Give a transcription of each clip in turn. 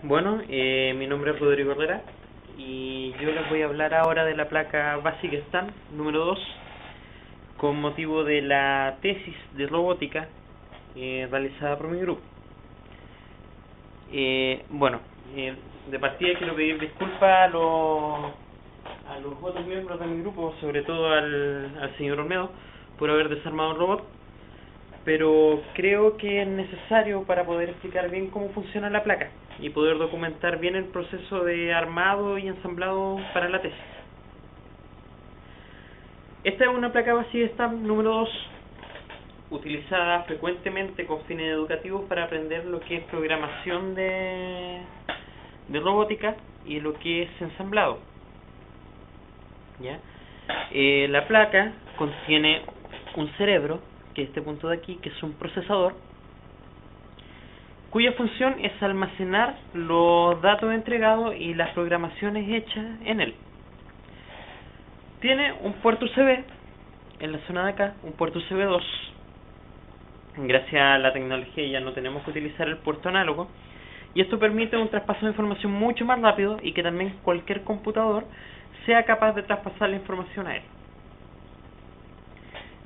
Bueno, mi nombre es Rodrigo Herrera y yo les voy a hablar ahora de la placa Basic STAN número 2 con motivo de la tesis de robótica realizada por mi grupo. Bueno, de partida quiero pedir disculpas a los otros miembros de mi grupo, sobre todo al señor Olmedo, por haber desarmado el robot, pero creo que es necesario para poder explicar bien cómo funciona la placa y poder documentar bien el proceso de armado y ensamblado para la tesis. Esta es una placa Basic STAN número 2, utilizada frecuentemente con fines educativos para aprender lo que es programación de robótica y lo que es ensamblado. ¿Ya? La placa contiene un cerebro, que es este punto de aquí, que es un procesador, cuya función es almacenar los datos entregados y las programaciones hechas en él. Tiene un puerto USB en la zona de acá, un puerto USB 2. Gracias a la tecnología ya no tenemos que utilizar el puerto análogo, y esto permite un traspaso de información mucho más rápido y que también cualquier computador sea capaz de traspasar la información a él.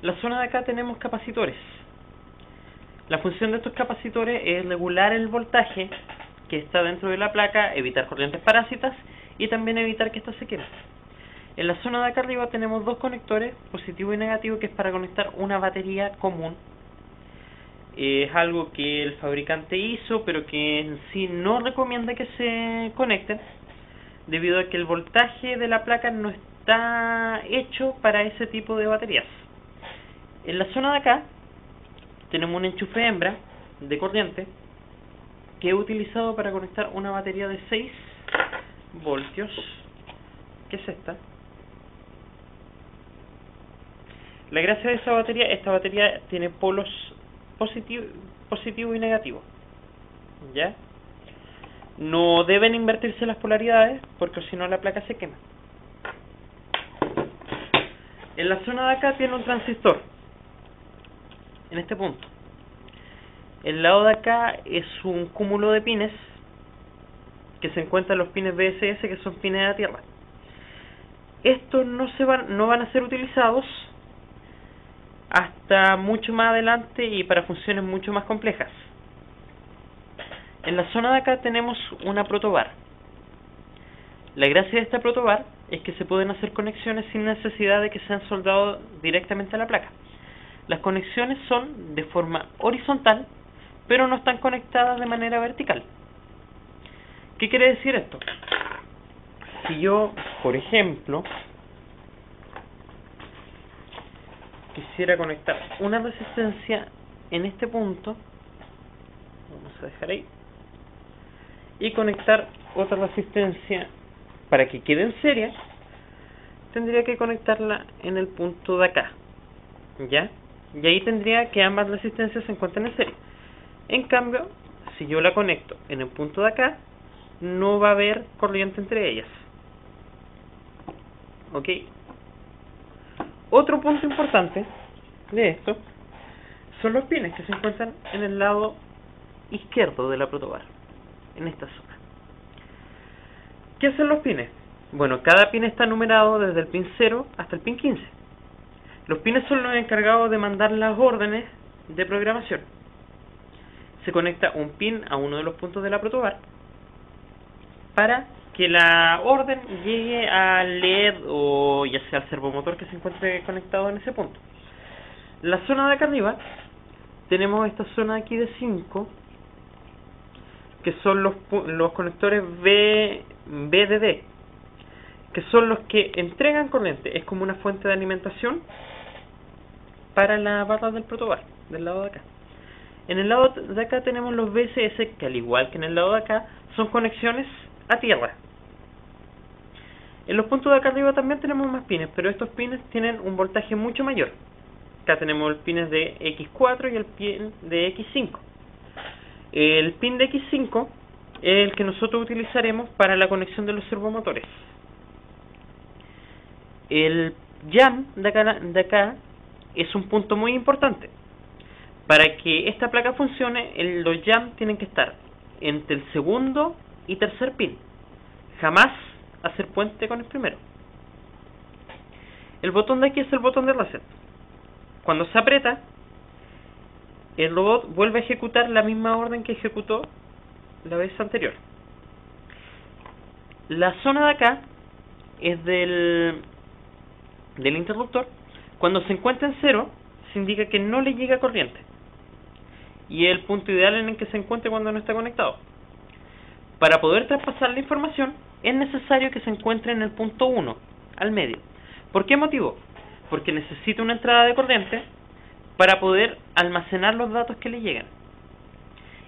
En la zona de acá tenemos capacitores. La función de estos capacitores es regular el voltaje que está dentro de la placa, evitar corrientes parásitas y también evitar que ésta se queme. En la zona de acá arriba tenemos dos conectores, positivo y negativo, que es para conectar una batería común. Es algo que el fabricante hizo, pero que en sí no recomienda que se conecten, debido a que el voltaje de la placa no está hecho para ese tipo de baterías. En la zona de acá tenemos un enchufe hembra de corriente que he utilizado para conectar una batería de 6 voltios, que es esta. La gracia de esta batería tiene polos positivo y negativo. ¿Ya? No deben invertirse las polaridades, porque si no la placa se quema. En la zona de acá tiene un transistor, en este punto. El lado de acá es un cúmulo de pines que se encuentran los pines BSS, que son pines de la tierra. Estos no van a ser utilizados hasta mucho más adelante y para funciones mucho más complejas. En la zona de acá tenemos una protobar. La gracia de esta protobar es que se pueden hacer conexiones sin necesidad de que sean soldados directamente a la placa. Las conexiones son de forma horizontal, pero no están conectadas de manera vertical. ¿Qué quiere decir esto? Si yo, por ejemplo, quisiera conectar una resistencia en este punto, vamos a dejar ahí, y conectar otra resistencia para que quede en serie, tendría que conectarla en el punto de acá, ¿ya? Y ahí tendría que ambas resistencias se encuentren en serie. En cambio, si yo la conecto en el punto de acá, no va a haber corriente entre ellas. ¿Ok? Otro punto importante de esto son los pines que se encuentran en el lado izquierdo de la protobar, en esta zona. ¿Qué hacen los pines? Bueno, cada pin está numerado desde el pin 0 hasta el pin 15. Los pines son los encargados de mandar las órdenes de programación. Se conecta un pin a uno de los puntos de la protobar para que la orden llegue al LED o ya sea al servomotor que se encuentre conectado en ese punto. La zona de acá arriba tenemos esta zona aquí de 5, que son los conectores VDD, que son los que entregan corriente. Es como una fuente de alimentación para la barra del protobar, del lado de acá. En el lado de acá tenemos los BSS, que al igual que en el lado de acá, son conexiones a tierra. En los puntos de acá arriba también tenemos más pines, pero estos pines tienen un voltaje mucho mayor. Acá tenemos el pines de X4 y el pin de X5. El pin de X5 es el que nosotros utilizaremos para la conexión de los servomotores. El jam de acá es un punto muy importante. Para que esta placa funcione, los jam tienen que estar entre el segundo y tercer pin. Jamás hacer puente con el primero. El botón de aquí es el botón de reset. Cuando se aprieta, el robot vuelve a ejecutar la misma orden que ejecutó la vez anterior. La zona de acá es del interruptor. Cuando se encuentra en 0, se indica que no le llega corriente. Y es el punto ideal en el que se encuentre cuando no está conectado. Para poder traspasar la información, es necesario que se encuentre en el punto 1, al medio. ¿Por qué motivo? Porque necesita una entrada de corriente para poder almacenar los datos que le llegan.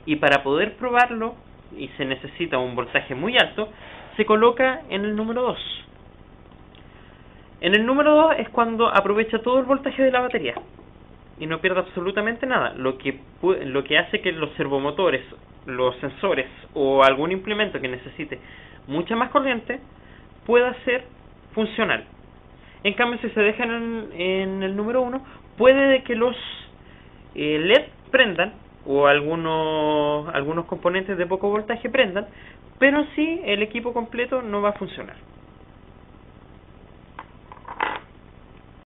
Y para poder probarlo, y se necesita un voltaje muy alto, se coloca en el número 2. En el número 2 es cuando aprovecha todo el voltaje de la batería y no pierde absolutamente nada, lo que hace que los servomotores, los sensores o algún implemento que necesite mucha más corriente pueda ser funcional. En cambio, si se dejan en el número 1, puede que los LED prendan o algunos componentes de poco voltaje prendan, pero sí el equipo completo no va a funcionar.